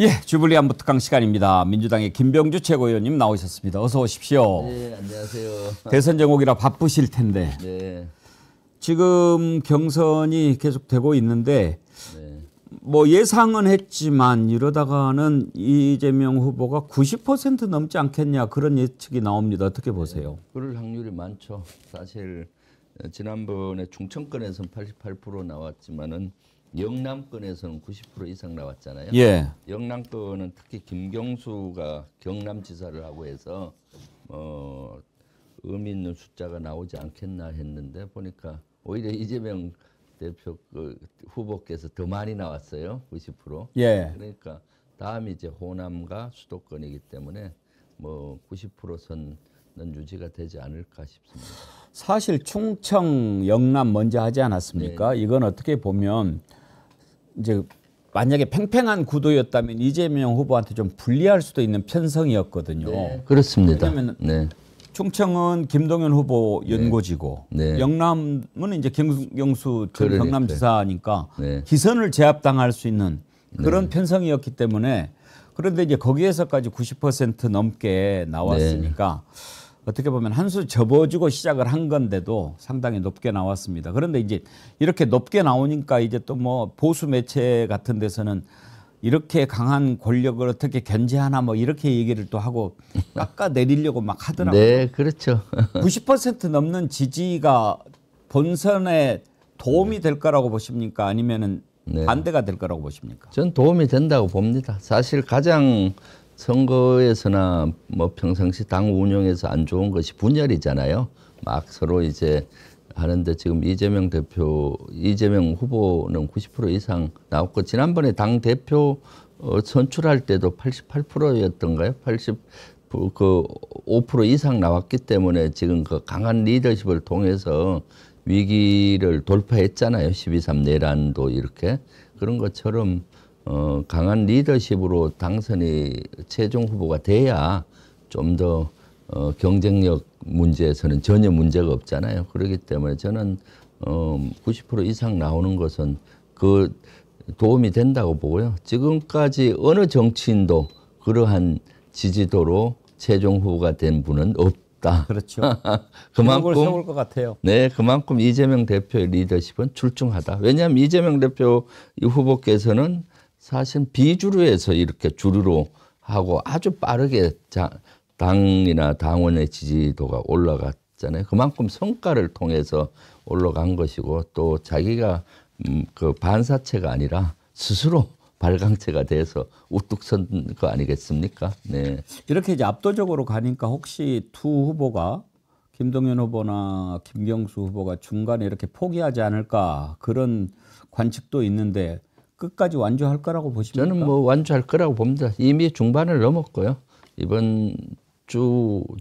예, 주블리 안보특강 시간입니다. 민주당의 김병주 최고위원님 나오셨습니다. 어서 오십시오. 네, 안녕하세요. 대선 정국이라 바쁘실 텐데 네. 지금 경선이 계속되고 있는데 네. 뭐 예상은 했지만 이러다가는 이재명 후보가 90% 넘지 않겠냐 그런 예측이 나옵니다. 어떻게 보세요? 그럴 확률이 많죠. 사실 지난번에 충청권에서는 88% 나왔지만은 영남권에서는 90% 이상 나왔잖아요. 예. 영남권은 특히 김경수가 경남지사를 하고 해서 의미 있는 숫자가 나오지 않겠나 했는데 보니까 오히려 이재명 대표 후보께서 더 많이 나왔어요. 90%. 예. 그러니까 다음이 이제 호남과 수도권이기 때문에 뭐 90% 선은 유지가 되지 않을까 싶습니다. 사실 충청, 영남 먼저 하지 않았습니까? 네. 이건 어떻게 보면 이제 만약에 팽팽한 구도였다면 이재명 후보한테 좀 불리할 수도 있는 편성이었거든요. 네, 그렇습니다. 왜냐하면 네. 충청은 김동연 후보 연고지고 네. 영남은 이제 김경수 전 그러니까요. 경남지사니까 네. 기선을 제압당할 수 있는 그런 편성이었기 때문에 그런데 이제 거기에서까지 90% 넘게 나왔으니까 어떻게 보면 한 수 접어주고 시작을 한 건데도 상당히 높게 나왔습니다. 그런데 이제 이렇게 높게 나오니까 이제 또 뭐 보수 매체 같은 데서는 이렇게 강한 권력을 어떻게 견제하나 뭐 이렇게 얘기를 또 하고 깎아내리려고 막 하더라고요. 네, 그렇죠. 90% 넘는 지지가 본선에 도움이 될 거라고 보십니까? 아니면은 반대가 될 거라고 보십니까? 전 도움이 된다고 봅니다. 사실 가장 선거에서나 뭐 평상시 당 운영에서 안 좋은 것이 분열이잖아요. 막 서로 이제 하는데 지금 이재명 후보는 90% 이상 나왔고 지난번에 당 대표 선출할 때도 88%였던가요? 5% 이상 나왔기 때문에 지금 그 강한 리더십을 통해서 위기를 돌파했잖아요. 12.3 내란도 이렇게 그런 것처럼 강한 리더십으로 당선이 최종 후보가 돼야 좀 더 경쟁력 문제에서는 전혀 문제가 없잖아요. 그렇기 때문에 저는 90% 이상 나오는 것은 그 도움이 된다고 보고요. 지금까지 어느 정치인도 그러한 지지도로 최종 후보가 된 분은 없다. 그렇죠. 그만큼 세울 것 같아요. 네, 그만큼 이재명 대표의 리더십은 출중하다. 왜냐하면 이재명 대표 후보께서는 사실 비주류에서 이렇게 주류로 하고 아주 빠르게 당이나 당원의 지지도가 올라갔잖아요. 그만큼 성과를 통해서 올라간 것이고 또 자기가 그 반사체가 아니라 스스로 발광체가 돼서 우뚝 선 거 아니겠습니까? 네. 이렇게 이제 압도적으로 가니까 혹시 두 후보가 김동연 후보나 김경수 후보가 중간에 이렇게 포기하지 않을까 그런 관측도 있는데 끝까지 완주할 거라고 보십니까? 저는 뭐 완주할 거라고 봅니다. 이미 중반을 넘었고요. 이번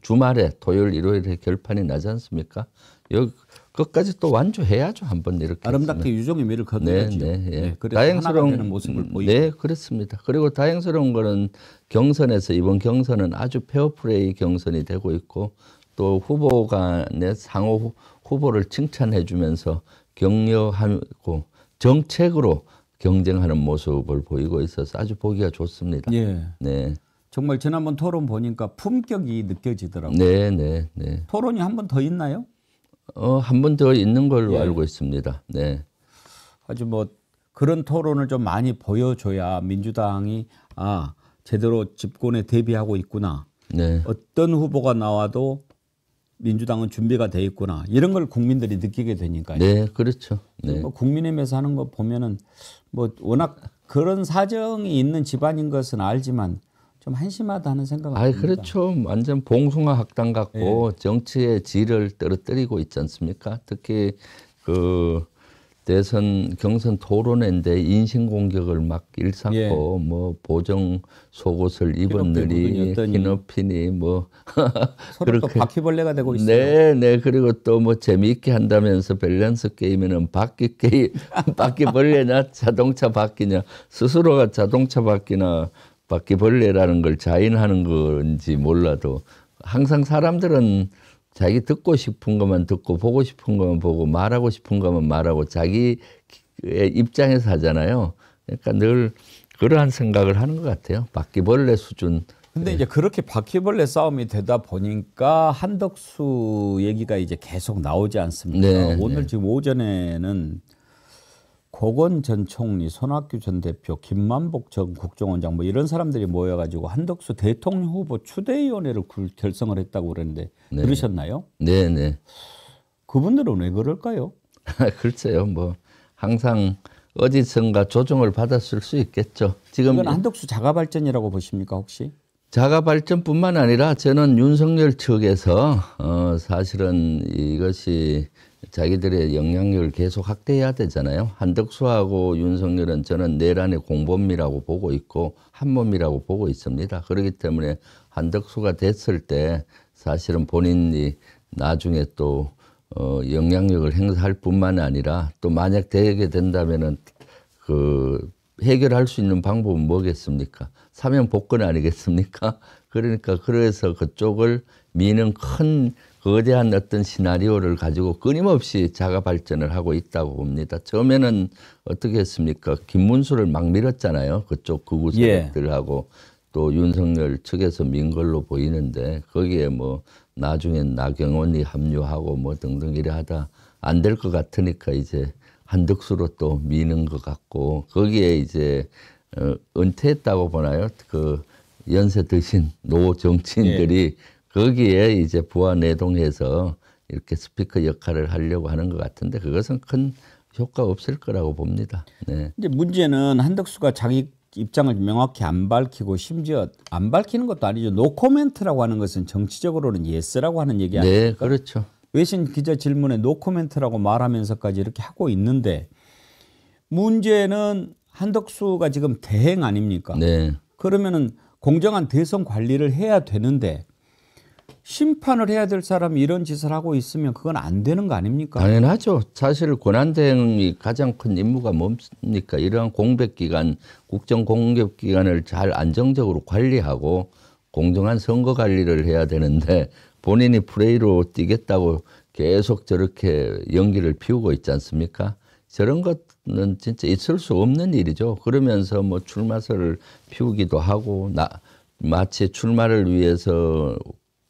주말에 토요일, 일요일에 결판이 나지 않습니까? 여기 끝까지 또 완주해야죠. 한번 이렇게 아름답게 유종의 미를 거둬야죠. 네. 그래서 하나가 되는 모습을 보이죠. 네, 그렇습니다. 그리고 다행스러운 거는 경선에서 이번 경선은 아주 페어플레이 경선이 되고 있고 또 후보 간의 상호 후보를 칭찬해 주면서 격려하고 정책으로 경쟁하는 모습을 보이고 있어서 아주 보기가 좋습니다. 예. 네. 정말 지난번 토론 보니까 품격이 느껴지더라고요. 네. 토론이 한 번 더 있나요? 한 번 더 있는 걸로 예. 알고 있습니다. 네. 아주 뭐 그런 토론을 좀 많이 보여줘야 민주당이 제대로 집권에 대비하고 있구나. 네. 어떤 후보가 나와도 민주당은 준비가 돼 있구나. 이런 걸 국민들이 느끼게 되니까요. 네, 그렇죠. 네. 뭐 국민의힘에서 하는 거 보면은 뭐 워낙 그런 사정이 있는 집안인 것은 알지만 좀 한심하다는 생각은 듭니다. 그렇죠. 완전 봉숭아 학당 같고 정치의 질을 떨어뜨리고 있지 않습니까? 특히 그 대선 경선 토론회인데 인신공격을 막 일삼고 뭐 보정 속옷을 입었느니 흰옷이니 뭐 서로 또 바퀴벌레가 되고 있어요. 네. 그리고 또 뭐 재미있게 한다면서 밸런스 게임에는 바퀴벌레나 자동차 바퀴냐 스스로가 자동차 바퀴나 바퀴벌레라는 걸 자인하는 건지 몰라도 항상 사람들은 자기 듣고 싶은 것만 듣고 보고 싶은 것만 보고 말하고 싶은 것만 말하고 자기의 입장에서 하잖아요. 그러니까 늘 그러한 생각을 하는 것 같아요. 바퀴벌레 수준. 근데 이제 그렇게 바퀴벌레 싸움이 되다 보니까 한덕수 얘기가 이제 계속 나오지 않습니까? 네, 오늘 네. 지금 오전에는 고건 전 총리, 손학규 전 대표, 김만복 전 국정원장 뭐 이런 사람들이 모여가지고 한덕수 대통령 후보 추대위원회를 결성을 했다고 그러는데 네. 들으셨나요? 네, 네. 그분들은 왜 그럴까요? 글쎄요, 뭐 항상 어디선가 조정을 받았을 수 있겠죠. 지금 이건 한덕수 자가 발전이라고 보십니까 혹시? 자가 발전뿐만 아니라 저는 윤석열 측에서 사실은 이것이 자기들의 영향력을 계속 확대해야 되잖아요. 한덕수하고 윤석열은 저는 내란의 공범이라고 보고 있고 한 몸이라고 보고 있습니다. 그렇기 때문에 한덕수가 됐을 때 사실은 본인이 나중에 또 영향력을 행사할 뿐만 아니라 또 만약 되게 된다면은 그 해결할 수 있는 방법은 뭐겠습니까? 사면 복권 아니겠습니까? 그러니까 그래서 그쪽을 미는 큰 거대한 어떤 시나리오를 가지고 끊임없이 자가 발전을 하고 있다고 봅니다. 처음에는 어떻게 했습니까? 김문수를 막 밀었잖아요. 그쪽 극우 세력들하고 또 윤석열 측에서 민 걸로 보이는데 거기에 뭐 나중엔 나경원이 합류하고 뭐 등등 이래 하다 안 될 것 같으니까 이제 한덕수로 또 미는 것 같고 거기에 이제 은퇴했다고 보나요? 그 연세 드신 노 정치인들이 거기에 이제 부하 내동해서 이렇게 스피커 역할을 하려고 하는 것 같은데 그것은 큰 효과 없을 거라고 봅니다. 네. 이제 문제는 한덕수가 자기 입장을 명확히 안 밝히고 심지어 안 밝히는 것도 아니죠. 노코멘트라고 하는 것은 정치적으로는 예스라고 하는 얘기 아닙니까? 네, 그렇죠. 외신 기자 질문에 노코멘트라고 말하면서까지 이렇게 하고 있는데 문제는 한덕수가 지금 대행 아닙니까? 네. 그러면은 공정한 대선 관리를 해야 되는데 심판을 해야 될 사람이 이런 짓을 하고 있으면 그건 안 되는 거 아닙니까? 당연하죠. 사실 권한대행이 가장 큰 임무가 뭡니까? 이러한 공백기간, 국정공격기간을 잘 안정적으로 관리하고 공정한 선거 관리를 해야 되는데 본인이 프레이로 뛰겠다고 계속 저렇게 연기를 피우고 있지 않습니까? 저런 것은 진짜 있을 수 없는 일이죠. 그러면서 뭐 출마설을 피우기도 하고 마치 출마를 위해서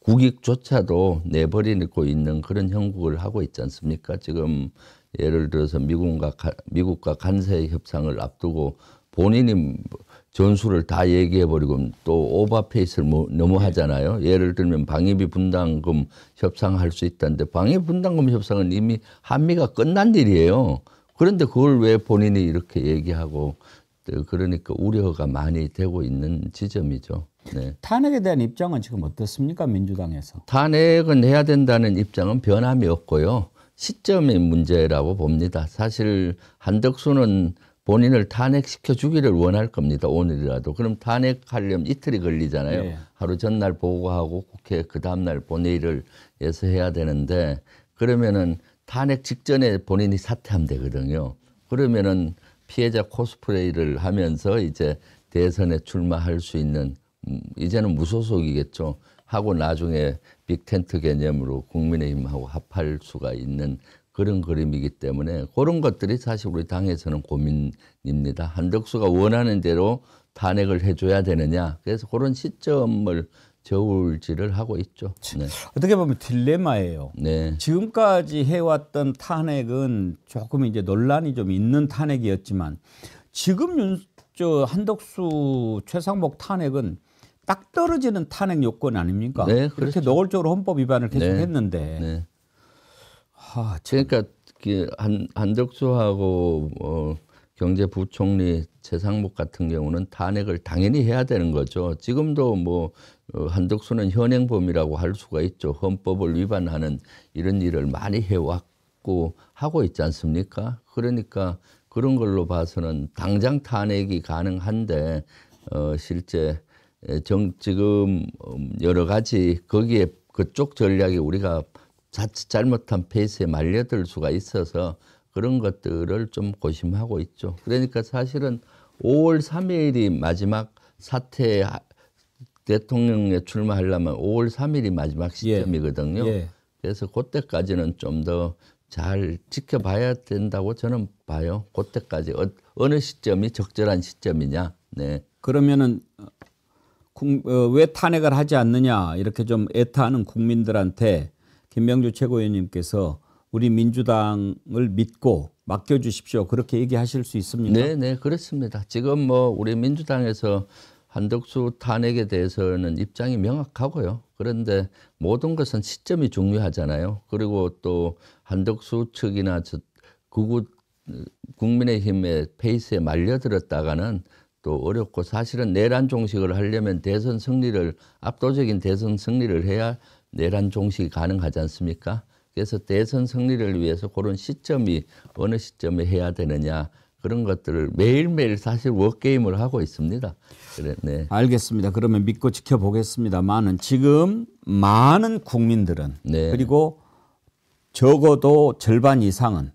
국익조차도 내버리고 있는 그런 형국을 하고 있지 않습니까? 지금 예를 들어서 미국과 간세 협상을 앞두고 본인이 전술을 다 얘기해버리고 또 오버페이스를 너무 하잖아요. 예를 들면 방위비 분담금 협상할 수 있다는데 방위비 분담금 협상은 이미 한미가 끝난 일이에요. 그런데 그걸 왜 본인이 이렇게 얘기하고 그러니까 우려가 많이 되고 있는 지점이죠. 네. 탄핵에 대한 입장은 지금 어떻습니까? 민주당에서. 탄핵은 해야 된다는 입장은 변함이 없고요. 시점의 문제라고 봅니다. 사실 한덕수는 본인을 탄핵시켜 주기를 원할 겁니다. 오늘이라도. 그럼 탄핵하려면 이틀이 걸리잖아요. 네. 하루 전날 보고하고 국회 그 다음날 본회의를 해서 해야 되는데 그러면은 탄핵 직전에 본인이 사퇴하면 되거든요. 그러면은 피해자 코스프레이를 하면서 이제 대선에 출마할 수 있는 이제는 무소속이겠죠. 하고 나중에 빅텐트 개념으로 국민의힘하고 합할 수가 있는 그런 그림이기 때문에 그런 것들이 사실 우리 당에서는 고민입니다. 한덕수가 원하는 대로 탄핵을 해줘야 되느냐. 그래서 그런 시점을 저울질을 하고 있죠. 네. 어떻게 보면 딜레마예요. 네. 지금까지 해왔던 탄핵은 조금 이제 논란이 좀 있는 탄핵이었지만 지금 한덕수 최상목 탄핵은 딱 떨어지는 탄핵 요건 아닙니까? 네, 그렇게 그렇죠. 노골적으로 헌법 위반을 계속 네. 했는데. 네. 참. 그러니까 한덕수하고 경제부총리 최상목 같은 경우는 탄핵을 당연히 해야 되는 거죠. 지금도 뭐 한덕수는 현행범이라고 할 수가 있죠. 헌법을 위반하는 이런 일을 많이 해왔고 하고 있지 않습니까? 그러니까 그런 걸로 봐서는 당장 탄핵이 가능한데 실제 지금 여러 가지 거기에 그쪽 전략이 우리가 자칫 잘못한 페이스에 말려들 수가 있어서 그런 것들을 좀 고심하고 있죠. 그러니까 사실은 5월 3일이 마지막 사퇴 대통령에 출마하려면 5월 3일이 마지막 시점이거든요. 예. 그래서 그때까지는 좀 더 잘 지켜봐야 된다고 저는 봐요. 그때까지 어느 시점이 적절한 시점이냐. 네. 그러면은 왜 탄핵을 하지 않느냐 이렇게 좀 애타하는 국민들한테 김명주 최고위원님께서 우리 민주당을 믿고 맡겨주십시오. 그렇게 얘기하실 수 있습니까? 네, 네, 그렇습니다. 지금 뭐 우리 민주당에서 한덕수 탄핵에 대해서는 입장이 명확하고요. 그런데 모든 것은 시점이 중요하잖아요. 그리고 또 한덕수 측이나 국민의힘의 페이스에 말려들었다가는 또 어렵고, 사실은 내란 종식을 하려면 대선 승리를, 압도적인 대선 승리를 해야 내란 종식이 가능하지 않습니까? 그래서 대선 승리를 위해서 그런 시점이 어느 시점에 해야 되느냐, 그런 것들을 매일매일 사실 워게임을 하고 있습니다. 그래, 네. 알겠습니다. 그러면 믿고 지켜보겠습니다만은 지금 많은 국민들은 네. 그리고 적어도 절반 이상은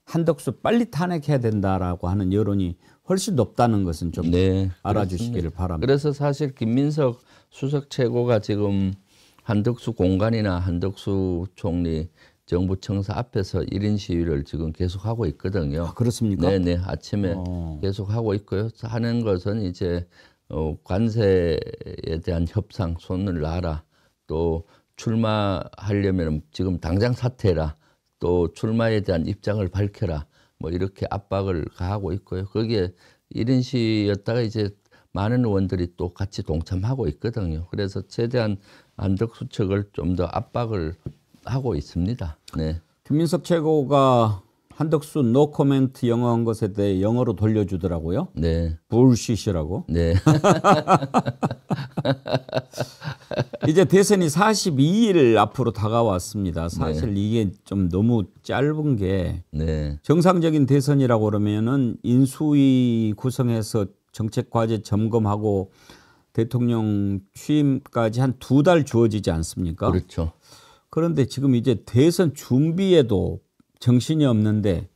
한덕수 빨리 탄핵해야 된다라고 하는 여론이 훨씬 높다는 것은 좀 네, 알아주시기를 그렇습니다. 바랍니다. 그래서 사실 김민석 수석 최고가 지금 한덕수 공관이나 한덕수 총리 정부청사 앞에서 1인 시위를 지금 계속하고 있거든요. 아, 그렇습니까? 네네, 아침에 계속하고 있고요. 하는 것은 이제 관세에 대한 협상, 손을 놔라, 또 출마하려면 지금 당장 사퇴해라, 또 출마에 대한 입장을 밝혀라, 뭐 이렇게 압박을 가하고 있고요. 거기에 1인 시위였다가 이제 많은 의원들이 또 같이 동참하고 있거든요. 그래서 최대한 한덕수 측을 좀 더 압박을 하고 있습니다. 네. 김민석 최고가 한덕수 노 코멘트 영어한 것에 대해 영어로 돌려주더라고요. 네. 불시시라고. 네. 이제 대선이 42일 앞으로 다가왔습니다. 사실 이게 좀 너무 짧은 게 네. 정상적인 대선이라고 그러면은 인수위 구성해서 정책 과제 점검하고 대통령 취임까지 한 2달 주어지지 않습니까? 그렇죠. 그런데 지금 이제 대선 준비에도 정신이 없는데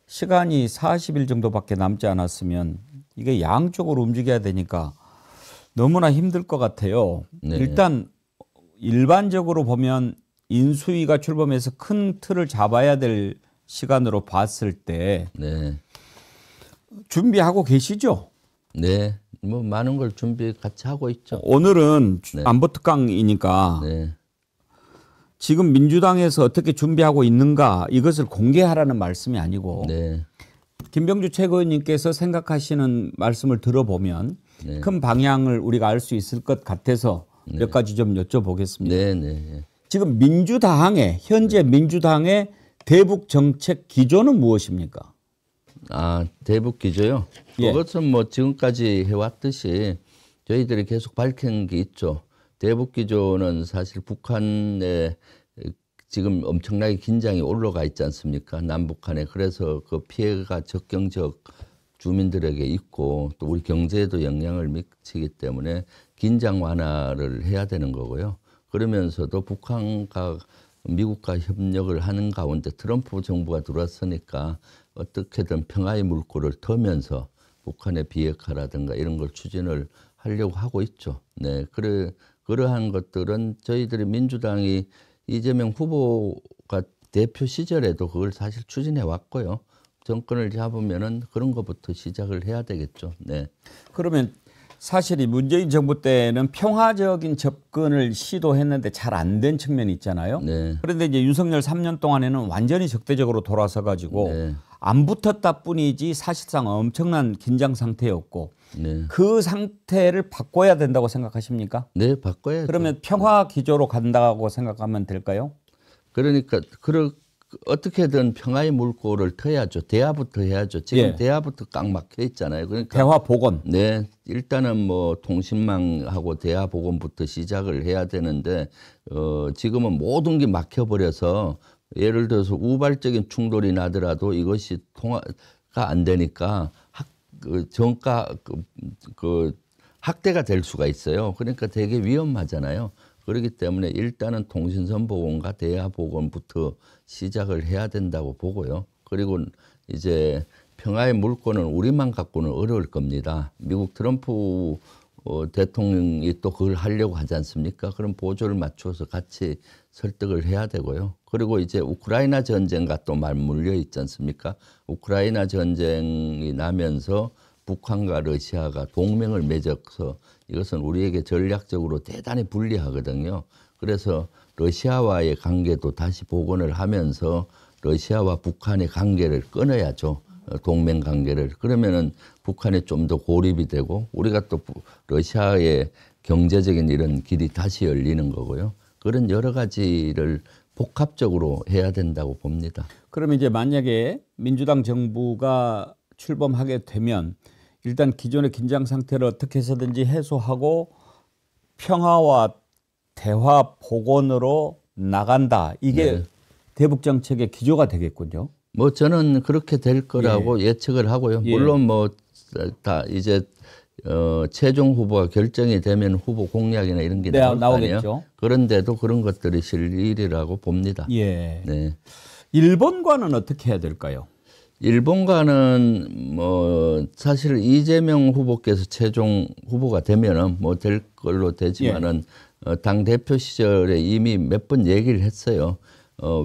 시간이 40일 정도밖에 남지 않았으면 이게 양쪽으로 움직여야 되니까 너무나 힘들 것 같아요. 네. 일단 일반적으로 보면 인수위가 출범해서 큰 틀을 잡아야 될 시간으로 봤을 때 네. 준비하고 계시죠? 네. 뭐 많은 걸 준비 같이 하고 있죠. 오늘은 네. 안보 특강이니까 네. 지금 민주당에서 어떻게 준비하고 있는가 이것을 공개하라는 말씀이 아니고 네. 김병주 최고위원님께서 생각하시는 말씀을 들어보면 네. 큰 방향을 우리가 알 수 있을 것 같아서 몇 가지 좀 여쭤보겠습니다. 네. 네. 지금 현재 민주당의 대북 정책 기조는 무엇입니까? 아, 대북 기조요? 예. 그것은 뭐 지금까지 해왔듯이 저희들이 계속 밝힌 게 있죠. 대북 기조는 사실 북한에 지금 엄청나게 긴장이 올라가 있지 않습니까? 남북한에. 그래서 그 피해가 적경 지역 주민들에게 있고 또 우리 경제에도 영향을 미치기 때문에 긴장 완화를 해야 되는 거고요. 그러면서도 북한과 미국과 협력을 하는 가운데 트럼프 정부가 들어왔으니까 어떻게든 평화의 물꼬를 터면서 북한의 비핵화라든가 이런 걸 추진을 하려고 하고 있죠. 네, 그러한 것들은 저희들이 민주당이 이재명 후보가 대표 시절에도 그걸 사실 추진해 왔고요. 정권을 잡으면은 그런 것부터 시작을 해야 되겠죠. 네. 그러면 사실 이 문재인 정부 때는 평화적인 접근을 시도했는데 잘 안 된 측면이 있잖아요. 네. 그런데 이제 윤석열 3년 동안에는 완전히 적대적으로 돌아서 가지고 네. 안 붙었다 뿐이지 사실상 엄청난 긴장 상태였고 네. 그 상태를 바꿔야 된다고 생각하십니까? 네, 바꿔야죠. 그러면 평화 기조로 간다고 생각하면 될까요? 그러니까 어떻게든 평화의 물꼬를 터야죠. 대화부터 해야죠. 지금 예. 대화부터 꽉 막혀 있잖아요. 그러니까 대화 복원. 네, 일단은 뭐 통신망하고 대화 복원부터 시작을 해야 되는데 지금은 모든 게 막혀 버려서 예를 들어서 우발적인 충돌이 나더라도 이것이 통화가 안 되니까 학대가 될 수가 있어요. 그러니까 되게 위험하잖아요. 그렇기 때문에 일단은 통신선 복원과 대화 복원부터 시작을 해야 된다고 보고요. 그리고 이제 평화의 물꼬는 우리만 갖고는 어려울 겁니다. 미국 트럼프 대통령이 또 그걸 하려고 하지 않습니까? 그럼 보조를 맞춰서 같이 설득을 해야 되고요. 그리고 이제 우크라이나 전쟁과 또 맞물려 있지 않습니까? 우크라이나 전쟁이 나면서 북한과 러시아가 동맹을 맺어서 이것은 우리에게 전략적으로 대단히 불리하거든요. 그래서 러시아와의 관계도 다시 복원을 하면서 러시아와 북한의 관계를 끊어야죠. 동맹 관계를. 그러면은 북한에 좀 더 고립이 되고 우리가 또 러시아의 경제적인 이런 길이 다시 열리는 거고요. 그런 여러 가지를 복합적으로 해야 된다고 봅니다. 그러면 이제 만약에 민주당 정부가 출범하게 되면 일단 기존의 긴장 상태를 어떻게 해서든지 해소하고 평화와 대화 복원으로 나간다. 이게 네. 대북 정책의 기조가 되겠군요. 뭐 저는 그렇게 될 거라고 예측을 하고요. 예. 물론 뭐 다 이제 최종 후보가 결정이 되면 후보 공약이나 이런 게 네, 나올 거 아니에요. 나오겠죠. 그런데도 그런 것들이 실일이라고 봅니다. 예. 네. 일본과는 어떻게 해야 될까요? 일본과는 뭐 사실 이재명 후보께서 최종 후보가 되면은 뭐 될 걸로 되지만은 당 대표 시절에 이미 몇 번 얘기를 했어요.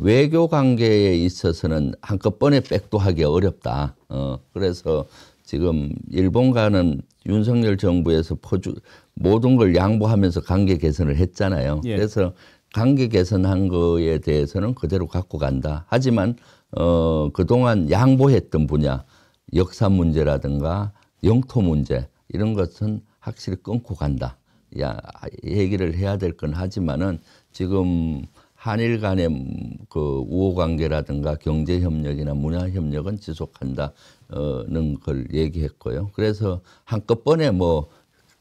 외교 관계에 있어서는 한꺼번에 백도하기 어렵다. 그래서 지금 일본과는 윤석열 정부에서 모든 걸 양보하면서 관계 개선을 했잖아요. 예. 그래서 관계 개선한 거에 대해서는 그대로 갖고 간다. 하지만 그동안 양보했던 분야, 역사 문제라든가 영토 문제 이런 것은 확실히 끊고 간다. 얘기를 해야 될 건 하지만은 지금 한일 간의 그 우호 관계라든가 경제 협력이나 문화 협력은 지속한다는 걸 얘기했고요. 그래서 한꺼번에 뭐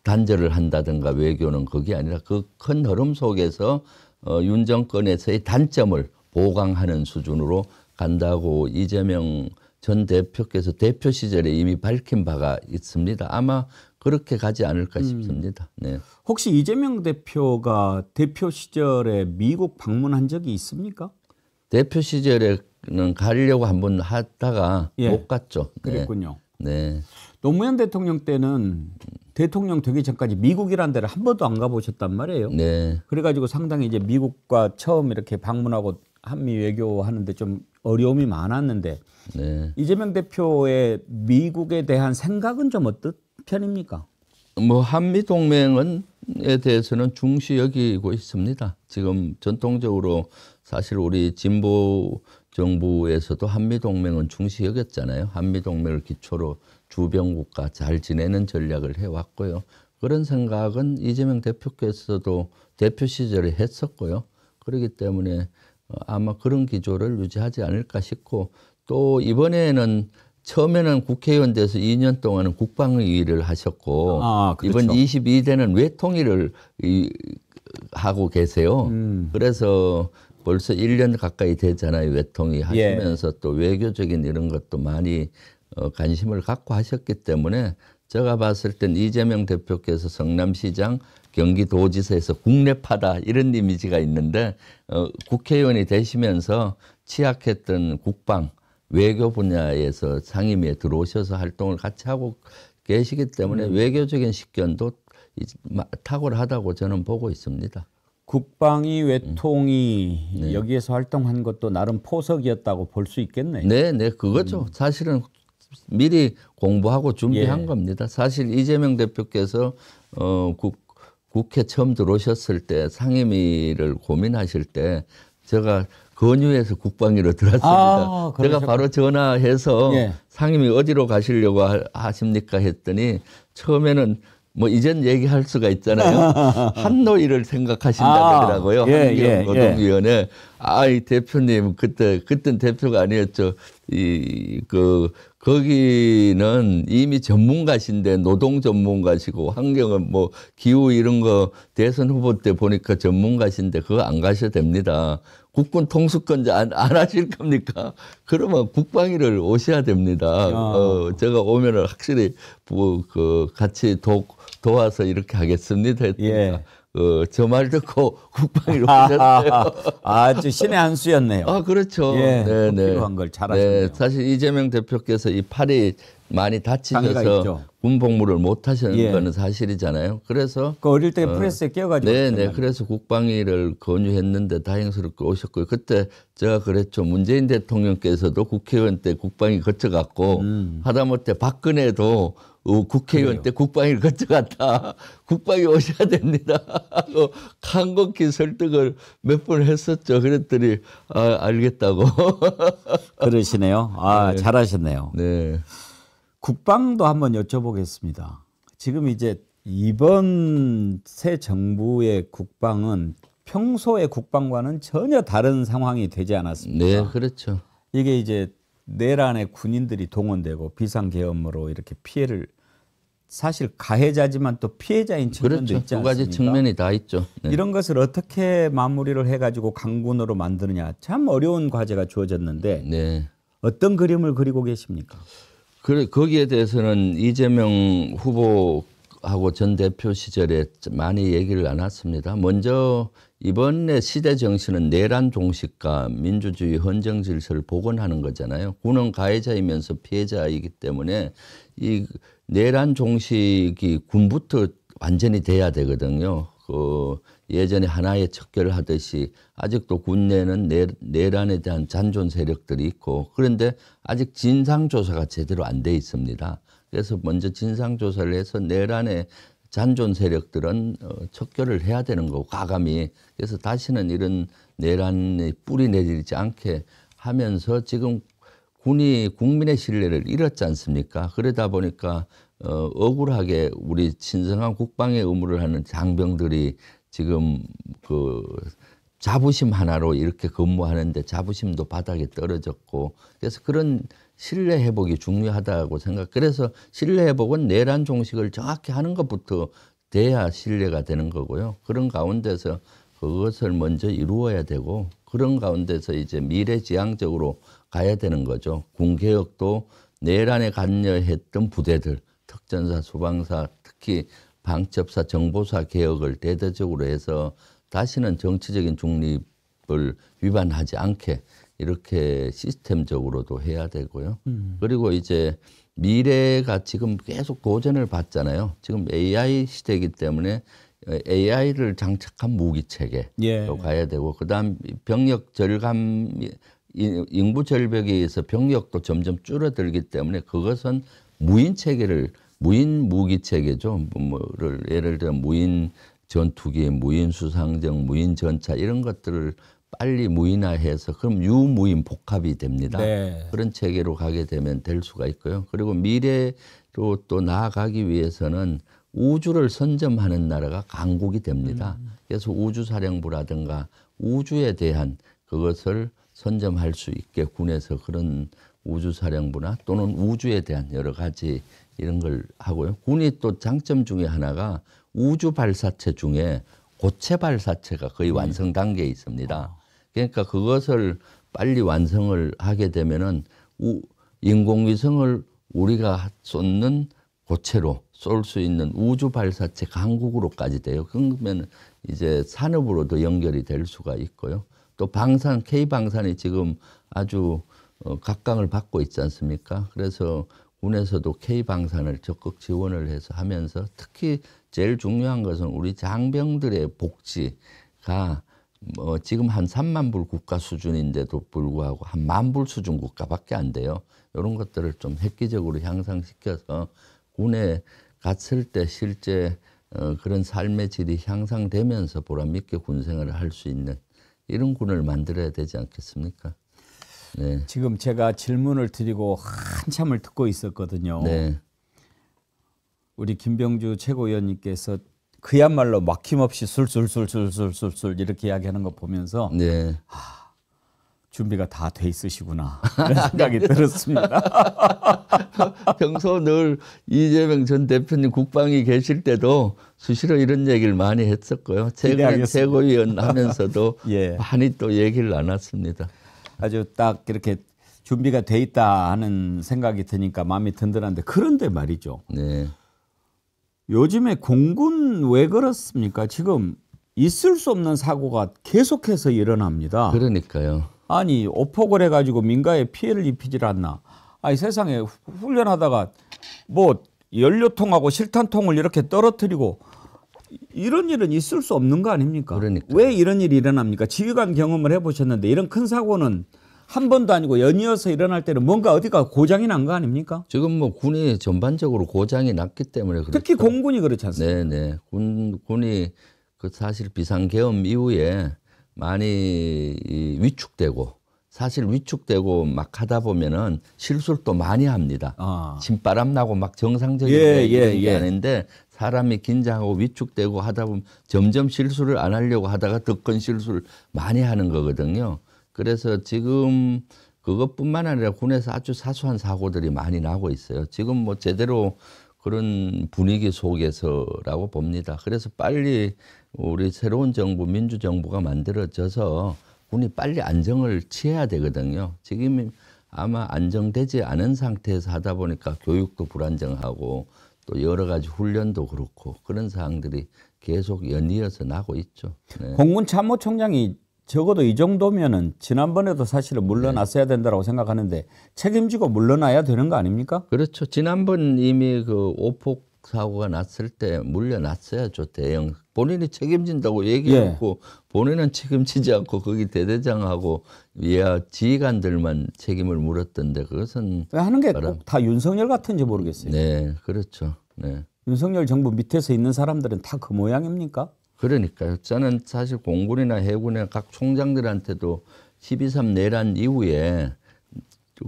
단절을 한다든가 외교는 그게 아니라 그 큰 흐름 속에서 윤 정권에서의 단점을 보강하는 수준으로 간다고 이재명 전 대표께서 대표 시절에 이미 밝힌 바가 있습니다. 아마 그렇게 가지 않을까 싶습니다. 네. 혹시 이재명 대표가 대표 시절에 미국 방문한 적이 있습니까? 대표 시절에는 가려고 한번 하다가 예. 못 갔죠. 네. 그랬군요. 네. 노무현 대통령 때는 대통령 되기 전까지 미국이라는 데를 한 번도 안 가보셨단 말이에요. 네. 그래가지고 상당히 이제 미국과 처음 이렇게 방문하고 한미 외교하는데 좀 어려움이 많았는데 네. 이재명 대표의 미국에 대한 생각은 좀 어떤 편입니까? 뭐 한미 동맹에 대해서는 중시 여기고 있습니다. 지금 전통적으로 사실 우리 진보 정부에서도 한미 동맹은 중시 여겼잖아요. 한미 동맹을 기초로 주변국가 잘 지내는 전략을 해왔고요. 그런 생각은 이재명 대표께서도 대표 시절에 했었고요. 그렇기 때문에 아마 그런 기조를 유지하지 않을까 싶고 또 이번에는 처음에는 국회의원 돼서 2년 동안은 국방위를 하셨고 그렇죠. 이번 22대는 외통위를 하고 계세요. 그래서 벌써 1년 가까이 되잖아요. 외통위 하시면서 또 외교적인 이런 것도 많이 관심을 갖고 하셨기 때문에 제가 봤을 땐 이재명 대표께서 성남시장 경기도지사에서 국내파다 이런 이미지가 있는데 국회의원이 되시면서 취약했던 국방 외교 분야에서 상임위에 들어오셔서 활동을 같이 하고 계시기 때문에 외교적인 식견도 탁월하다고 저는 보고 있습니다. 국방위 외통위 여기에서 활동한 것도 나름 포석이었다고 볼 수 있겠네요. 네, 그거죠. 사실은 미리 공부하고 준비한 겁니다. 사실 이재명 대표께서 국회 처음 들어오셨을 때 상임위를 고민하실 때 제가 건유해서 국방위로 들었습니다. 제가 바로 전화해서 상임위 어디로 가시려고 하십니까 했더니 처음에는 뭐 이전 얘기할 수가 있잖아요. 한노위를 생각하신다 그러더라고요. 한기영 노동위원회. 이 대표님 그땐 대표가 아니었죠. 거기는 이미 전문가신데 노동 전문가시고 환경은 뭐 기후 이런 거 대선 후보 때 보니까 전문가신데 그거 안 가셔도 됩니다. 국군 통수권자 안 하실 겁니까? 그러면 국방위를 오셔야 됩니다. 제가 오면은 확실히 같이 도와서 이렇게 하겠습니다 했으니까 저 말 듣고 국방위로 오셨어요. 아주 신의 한 수였네요. 그렇죠. 네. 필요한 걸 잘하셨네요. 네, 사실 이재명 대표께서 이 팔이 많이 다치셔서 군 복무를 못 하시는 거는 사실이잖아요. 그래서 그 어릴 때 프레스에 끼어가지고 네. 그래서 국방위를 건의했는데 다행스럽게 오셨고요. 그때 제가 그랬죠. 문재인 대통령께서도 국회의원 때 국방위 거쳐갔고 하다못해 박근혜도 국회의원 때 국방위를 거쳐갔다. 국방위 오셔야 됩니다. 하고 간곡히 설득을 몇 번 했었죠. 그랬더니 알겠다고. 그러시네요. 아, 네. 잘하셨네요. 네. 국방도 한번 여쭤보겠습니다. 지금 이제 이번 새 정부의 국방은 평소의 국방과는 전혀 다른 상황이 되지 않았습니까? 네, 그렇죠. 이게 이제 내란에 군인들이 동원되고 비상계엄으로 이렇게 피해를 사실 가해자지만 또 피해자인 측면도 그렇죠. 있지 두 가지 않습니까? 측면이 다 있죠. 네. 이런 것을 어떻게 마무리를 해가지고 강군으로 만드느냐 참 어려운 과제가 주어졌는데 네. 어떤 그림을 그리고 계십니까? 그래, 거기에 대해서는 이재명 후보하고 전 대표 시절에 많이 얘기를 나눴습니다. 먼저 이번에 시대 정신은 내란 종식과 민주주의 헌정 질서를 복원하는 거잖아요. 군은 가해자이면서 피해자이기 때문에 이 내란 종식이 군부터 완전히 돼야 되거든요. 예전에 하나의 척결을 하듯이 아직도 군 내는 내란에 대한 잔존 세력들이 있고, 그런데 아직 진상조사가 제대로 안 돼 있습니다. 그래서 먼저 진상조사를 해서 내란의 잔존 세력들은 척결을 해야 되는 거고, 과감히. 그래서 다시는 이런 내란이 뿌리 내리지 않게 하면서 지금 군이 국민의 신뢰를 잃었지 않습니까? 그러다 보니까 억울하게 우리 신성한 국방의 의무를 하는 장병들이 지금 그 자부심 하나로 이렇게 근무하는데 자부심도 바닥에 떨어졌고, 그래서 그런 신뢰 회복이 중요하다고 생각. 그래서 신뢰 회복은 내란 종식을 정확히 하는 것부터 돼야 신뢰가 되는 거고요. 그런 가운데서 그것을 먼저 이루어야 되고, 그런 가운데서 이제 미래지향적으로 가야 되는 거죠. 군개혁도 내란에 관여했던 부대들, 특전사, 소방사, 특히 방첩사, 정보사 개혁을 대대적으로 해서 다시는 정치적인 중립을 위반하지 않게 이렇게 시스템적으로도 해야 되고요. 그리고 이제 미래가 지금 계속 도전을 받잖아요. 지금 AI 시대이기 때문에 AI를 장착한 무기 체계로 가야 되고, 그다음 병력 절감, 인구 절벽에 의해서 병력도 점점 줄어들기 때문에 그것은 무인 체계를, 무인 무기 체계죠. 예를 들어 무인 전투기, 무인 수상정, 무인 전차 이런 것들을 빨리 무인화해서 그럼 유무인 복합이 됩니다. 네. 그런 체계로 가게 되면 될 수가 있고요. 그리고 미래로 또 나아가기 위해서는 우주를 선점하는 나라가 강국이 됩니다. 그래서 우주사령부라든가 우주에 대한 그것을 선점할 수 있게 군에서 그런 우주사령부나 또는 우주에 대한 여러 가지 이런 걸 하고요. 군이 또 장점 중에 하나가 우주 발사체 중에 고체 발사체가 거의 완성 단계에 있습니다. 그러니까 그것을 빨리 완성을 하게 되면은 인공위성을 우리가 쏟는 고체로 쏠 수 있는 우주 발사체 강국으로까지 돼요. 그러면 이제 산업으로도 연결이 될 수가 있고요. 또 방산, K방산이 지금 아주 각광을 받고 있지 않습니까? 그래서 군에서도 K방산을 적극 지원을 해서 하면서 특히 제일 중요한 것은 우리 장병들의 복지가 지금 한 3만 불 국가 수준인데도 불구하고 한 1만 불 수준 국가밖에 안 돼요. 이런 것들을 좀 획기적으로 향상시켜서 군에 갔을 때 실제 그런 삶의 질이 향상되면서 보람있게 군생활을 할 수 있는 이런 군을 만들어야 되지 않겠습니까? 네. 지금 제가 질문을 드리고 한참을 듣고 있었거든요. 네. 우리 김병주 최고위원님께서 그야말로 막힘없이 술술술술술술 이렇게 이야기하는 거 보면서 네. 준비가 다 돼 있으시구나 이런 생각이 들었습니다. 평소 늘 이재명 전 대표님 국방위 계실 때도 수시로 이런 얘기를 많이 했었고요. 최근에 최고위원 하면서도 예. 많이 또 얘기를 나눴습니다. 아주 딱 이렇게 준비가 돼 있다 하는 생각이 드니까 마음이 든든한데, 그런데 말이죠. 네. 요즘에 공군 왜 그렇습니까? 지금 있을 수 없는 사고가 계속해서 일어납니다. 그러니까요. 아니 오폭을 해가지고 민가에 피해를 입히질 않나. 아니 세상에 훈련하다가 뭐 연료통하고 실탄통을 이렇게 떨어뜨리고 이런 일은 있을 수 없는 거 아닙니까? 그러니까요. 왜 이런 일이 일어납니까? 지휘관 경험을 해보셨는데 이런 큰 사고는 한 번도 아니고 연이어서 일어날 때는 뭔가 어디가 고장이 난 거 아닙니까? 지금 뭐 군이 전반적으로 고장이 났기 때문에 그렇죠. 특히 공군이 그렇지 않습니까? 네네. 군이 그 사실 비상계엄 이후에 많이 위축되고 사실 위축되고 막 하다 보면은 실수를 또 많이 합니다. 신바람 나고 막 정상적인 게 아닌데 사람이 긴장하고 위축되고 하다 보면 점점 실수를 안 하려고 하다가 더 큰 실수를 많이 하는 거거든요. 그래서 지금 그것뿐만 아니라 군에서 아주 사소한 사고들이 많이 나고 있어요. 지금 뭐 제대로 그런 분위기 속에서라고 봅니다. 그래서 빨리 우리 새로운 정부, 민주정부가 만들어져서 군이 빨리 안정을 취해야 되거든요. 지금 아마 안정되지 않은 상태에서 하다 보니까 교육도 불안정하고 또 여러 가지 훈련도 그렇고 그런 사항들이 계속 연이어서 나고 있죠. 네. 공군 참모총장이 적어도 이 정도면은 지난번에도 사실은 물러났어야 된다고 생각하는데 책임지고 물러나야 되는 거 아닙니까? 그렇죠. 지난번 이미 그 오폭 사고가 났을 때 물려놨어야죠. 대형 본인이 책임진다고 얘기하고 본인은 책임지지 않고 거기 대대장하고 이하 지휘관들만 책임을 물었던데 그것은 왜 하는 게 꼭 다 윤석열 같은지 모르겠어요. 네, 그렇죠. 네. 윤석열 정부 밑에서 있는 사람들은 다 그 모양입니까? 그러니까요. 저는 사실 공군이나 해군의 각 총장들한테도 12.3 내란 이후에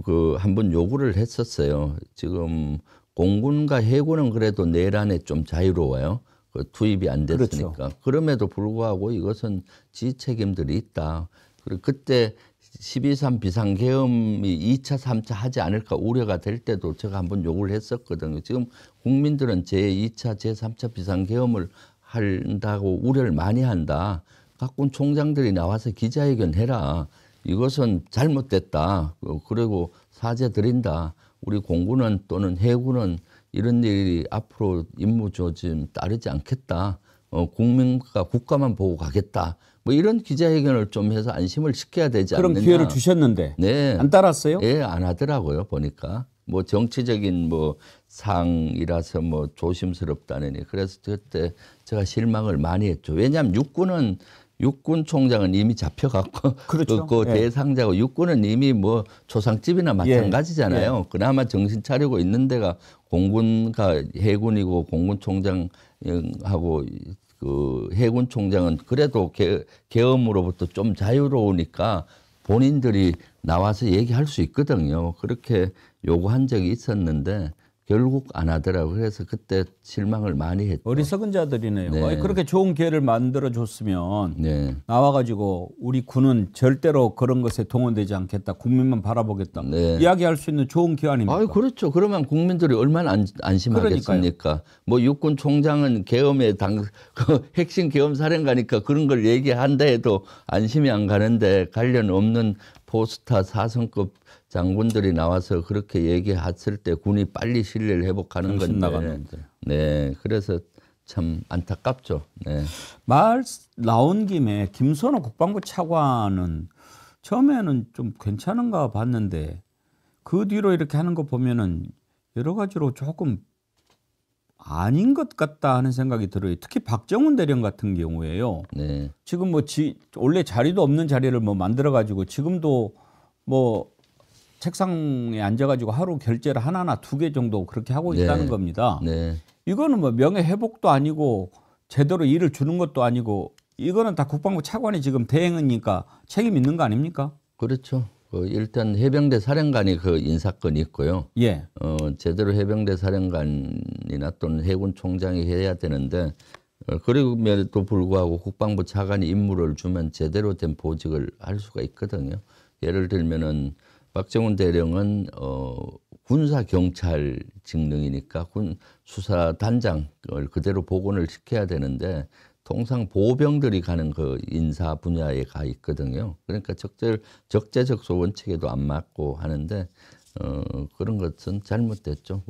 그 한번 요구를 했었어요. 지금 공군과 해군은 그래도 내란에 좀 자유로워요. 그 투입이 안 됐으니까. 그렇죠. 그럼에도 불구하고 이것은 지 책임들이 있다. 그리고 그때 12.3 비상계엄이 2차, 3차 하지 않을까 우려가 될 때도 제가 한번 요구를 했었거든요. 지금 국민들은 제2차, 제3차 비상계엄을 한다고 우려를 많이 한다. 각군 총장들이 나와서 기자회견 해라. 이것은 잘못됐다. 그리고 사죄 드린다. 우리 공군은 또는 해군은 이런 일이 앞으로 임무 조짐 따르지 않겠다. 국민과 국가만 보고 가겠다. 뭐 이런 기자회견을 좀 해서 안심을 시켜야 되지 않느냐. 그런 기회를 주셨는데 네. 안 따랐어요? 예, 안 하더라고요. 보니까. 뭐 정치적인 뭐 상이라서 뭐 조심스럽다느니. 그래서 그때 제가 실망을 많이 했죠. 왜냐하면 육군 총장은 이미 잡혀갔고 그렇죠. 그 대상자고 육군은 이미 뭐 초상집이나 마찬가지잖아요. 그나마 정신 차리고 있는 데가 공군과 해군이고 공군 총장하고 그 해군 총장은 그래도 계엄으로부터 좀 자유로우니까 본인들이 나와서 얘기할 수 있거든요. 그렇게 요구한 적이 있었는데 결국 안 하더라고요. 그래서 그때 실망을 많이 했죠. 어리석은 자들이네요. 네. 아니, 그렇게 좋은 기회를 만들어줬으면 네. 나와가지고 우리 군은 절대로 그런 것에 동원되지 않겠다. 국민만 바라보겠다. 네. 이야기할 수 있는 좋은 기회 아닙니까? 아유, 그렇죠. 그러면 국민들이 얼마나 안심하겠습니까? 그러니까요. 뭐 육군 총장은 계엄의 그 핵심 계엄 사령가니까 그런 걸 얘기한다 해도 안심이 안 가는데 관련 없는 포스타 4성급 장군들이 나와서 그렇게 얘기했을 때 군이 빨리 신뢰를 회복하는 건데. 네, 그래서 참 안타깝죠. 네. 말 나온 김에 김선호 국방부 차관은 처음에는 좀 괜찮은가 봤는데 그 뒤로 이렇게 하는 거 보면은 여러 가지로 조금 아닌 것 같다 하는 생각이 들어요. 특히 박정훈 대령 같은 경우에요. 네. 지금 뭐 원래 자리도 없는 자리를 뭐 만들어 가지고 지금도 뭐 책상에 앉아가지고 하루 결제를 하나나 2개 정도 그렇게 하고 있다는 겁니다. 네. 이거는 뭐 명예 회복도 아니고 제대로 일을 주는 것도 아니고 이거는 다 국방부 차관이 지금 대행이니까 책임 있는 거 아닙니까? 그렇죠. 일단 해병대 사령관이 그 인사권이 있고요. 예. 제대로 해병대 사령관이나 또는 해군 총장이 해야 되는데 그럼에도 불구하고 국방부 차관이 임무를 주면 제대로 된 보직을 할 수가 있거든요. 예를 들면은 박정훈 대령은 군사 경찰 직능이니까 군 수사단장을 그대로 복원을 시켜야 되는데 통상 보병들이 가는 그 인사 분야에 가 있거든요. 그러니까 적재적소 원칙에도 안 맞고 하는데 그런 것은 잘못됐죠.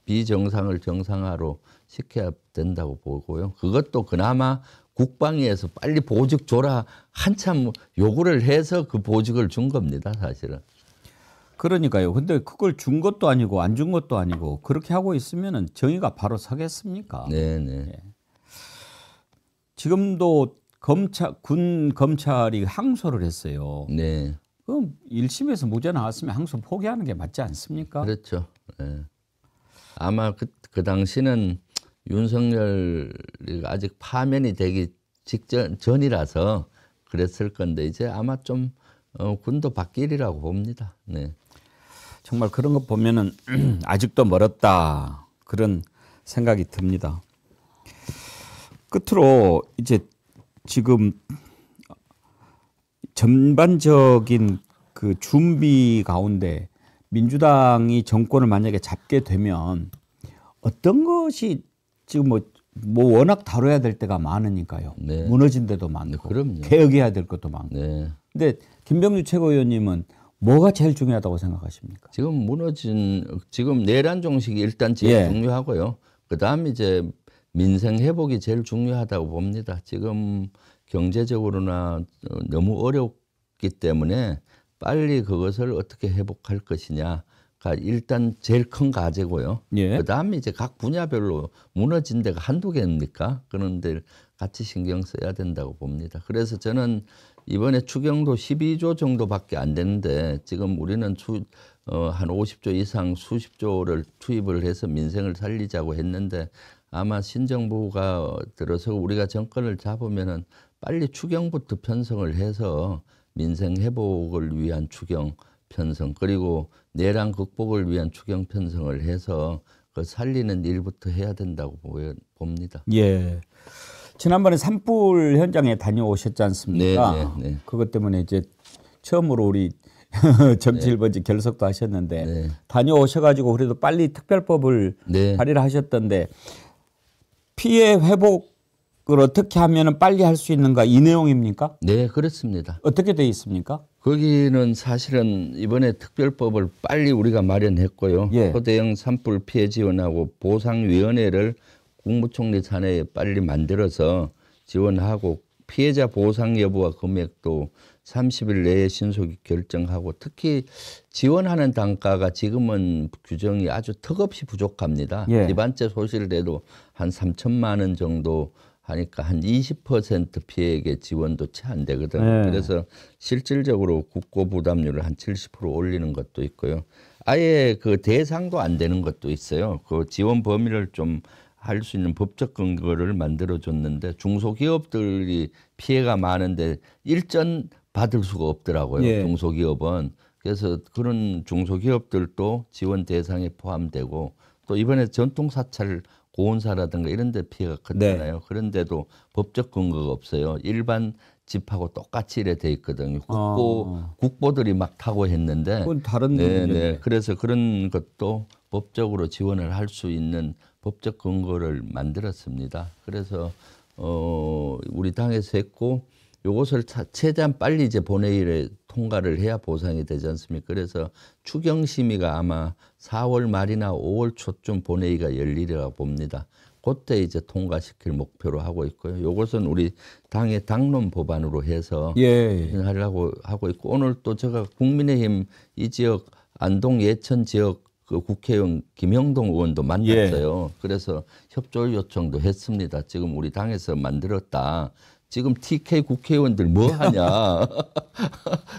비정상을 정상화로 시켜야 된다고 보고요. 그것도 그나마 국방위에서 빨리 보직 줘라 한참 요구를 해서 그 보직을 준 겁니다, 사실은. 그러니까요. 근데 그걸 준 것도 아니고 안 준 것도 아니고 그렇게 하고 있으면은 정의가 바로 서겠습니까? 네네. 예. 지금도 군 검찰이 항소를 했어요. 네. 그럼 1심에서 무죄 나왔으면 항소 포기하는 게 맞지 않습니까? 그렇죠. 예. 아마 그 당시는 윤석열이 아직 파면이 되기 전이라서 그랬을 건데 이제 아마 좀 군도 바뀌리라고 봅니다. 네. 정말 그런 거 보면은 아직도 멀었다 그런 생각이 듭니다. 끝으로 이제 지금 전반적인 그 준비 가운데 민주당이 정권을 만약에 잡게 되면 어떤 것이 지금 뭐 워낙 다뤄야 될 때가 많으니까요. 네. 무너진 데도 많고 그럼요. 개혁해야 될 것도 많고. 네. 근데 김병주 최고위원님은 뭐가 제일 중요하다고 생각하십니까? 지금 내란 종식이 일단 제일 예. 중요하고요. 그다음 이제 민생 회복이 제일 중요하다고 봅니다. 지금 경제적으로나 너무 어렵기 때문에 빨리 그것을 어떻게 회복할 것이냐가 일단 제일 큰 과제고요. 예. 그다음에 이제 각 분야별로 무너진 데가 한두 개입니까? 그런 데를 같이 신경 써야 된다고 봅니다. 그래서 저는 이번에 추경도 12조 정도밖에 안 되는데 지금 우리는 한 50조 이상 수십조를 투입을 해서 민생을 살리자고 했는데 아마 신정부가 들어서 우리가 정권을 잡으면은 빨리 추경부터 편성을 해서 민생 회복을 위한 추경 편성 그리고 내란 극복을 위한 추경 편성을 해서 그 살리는 일부터 해야 된다고 봅니다. 예. 지난번에 산불 현장에 다녀오셨지 않습니까? 네. 그것 때문에 이제 처음으로 우리 정치 1번지 결석도 하셨는데 네. 다녀오셔가지고 그래도 빨리 특별법을 네. 발의를 하셨던데 피해 회복을 어떻게 하면 빨리 할 수 있는가 이 내용입니까? 네, 그렇습니다. 어떻게 돼 있습니까? 거기는 사실은 이번에 특별법을 빨리 우리가 마련했고요. 예. 초대형 산불 피해 지원하고 보상위원회를 국무총리 산하에 빨리 만들어서 지원하고 피해자 보상 여부와 금액도 30일 내에 신속히 결정하고 특히 지원하는 단가가 지금은 규정이 아주 턱없이 부족합니다. 예. 이반제 소실돼도 한 3천만 원 정도 하니까 한 20% 피해액의 지원도 채 안 되거든요. 네. 그래서 실질적으로 국고 부담률을 한 70% 올리는 것도 있고요. 아예 그 대상도 안 되는 것도 있어요. 그 지원 범위를 좀 할 수 있는 법적 근거를 만들어 줬는데 중소기업들이 피해가 많은데 일전 받을 수가 없더라고요. 예. 중소기업은. 그래서 그런 중소기업들도 지원 대상에 포함되고 또 이번에 전통사찰 고온사라든가 이런 데 피해가 컸잖아요. 그런데도 법적 근거가 없어요. 일반 집하고 똑같이 이래 돼 있거든요. 국보들이 막 타고 했는데. 그건 다른 네. 문제인데. 그래서 그런 것도 법적으로 지원을 할 수 있는 법적 근거를 만들었습니다. 그래서 우리 당에서 했고 요것을 최대한 빨리 이제 본회의에 통과를 해야 보상이 되지 않습니까? 그래서 추경심의가 아마 4월 말이나 5월 초쯤 본회의가 열리리라고 봅니다. 그때 이제 통과시킬 목표로 하고 있고요. 요것은 우리 당의 당론 법안으로 해서 하려고 하고 있고 오늘 또 제가 국민의힘 이 지역 안동 예천 지역 그 국회의원 김영동 의원도 만났어요. 그래서 협조 요청도 했습니다. 지금 우리 당에서 만들었다. 지금 TK 국회의원들 뭐 하냐.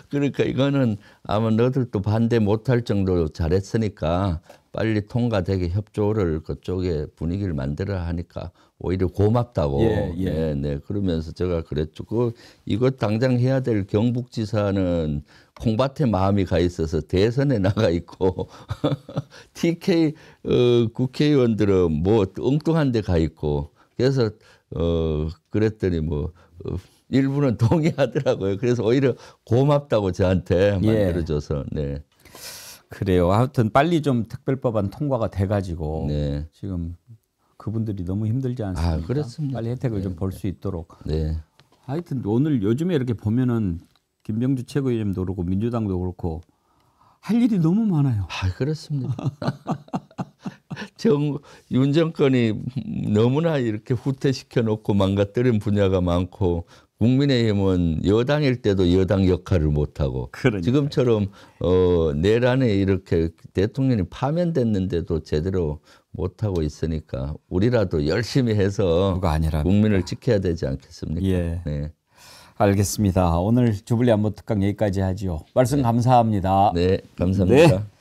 그러니까 이거는 아마 너들도 반대 못할 정도로 잘했으니까 빨리 통과되게 협조를 그쪽에 분위기를 만들어 하니까 오히려 고맙다고. 네. 그러면서 제가 그랬죠. 이거 당장 해야 될 경북지사는 콩밭에 마음이 가 있어서 대선에 나가 있고 TK 국회의원들은 뭐 엉뚱한 데 가 있고 그래서 그랬더니 일부는 동의하더라고요. 그래서 오히려 고맙다고 저한테 만들어줘서. 네. 그래요. 하여튼 빨리 좀 특별법안 통과가 돼가지고 네. 지금 그분들이 너무 힘들지 않습니까? 그렇습니다. 빨리 혜택을 좀 볼 수 있도록. 네. 하여튼 오늘 요즘에 이렇게 보면은 김병주 최고위원님도 그렇고 민주당도 그렇고 할 일이 너무 많아요. 그렇습니다. 윤 정권이 너무나 이렇게 후퇴시켜 놓고 망가뜨린 분야가 많고 국민의힘은 여당일 때도 여당 역할을 못하고 지금처럼 내란에 이렇게 대통령이 파면됐는데도 제대로 못하고 있으니까 우리라도 열심히 해서 국민을 지켜야 되지 않겠습니까? 예. 네. 알겠습니다. 오늘 주불리 안보 특강 여기까지 하지요. 말씀 감사합니다. 네, 감사합니다. 네.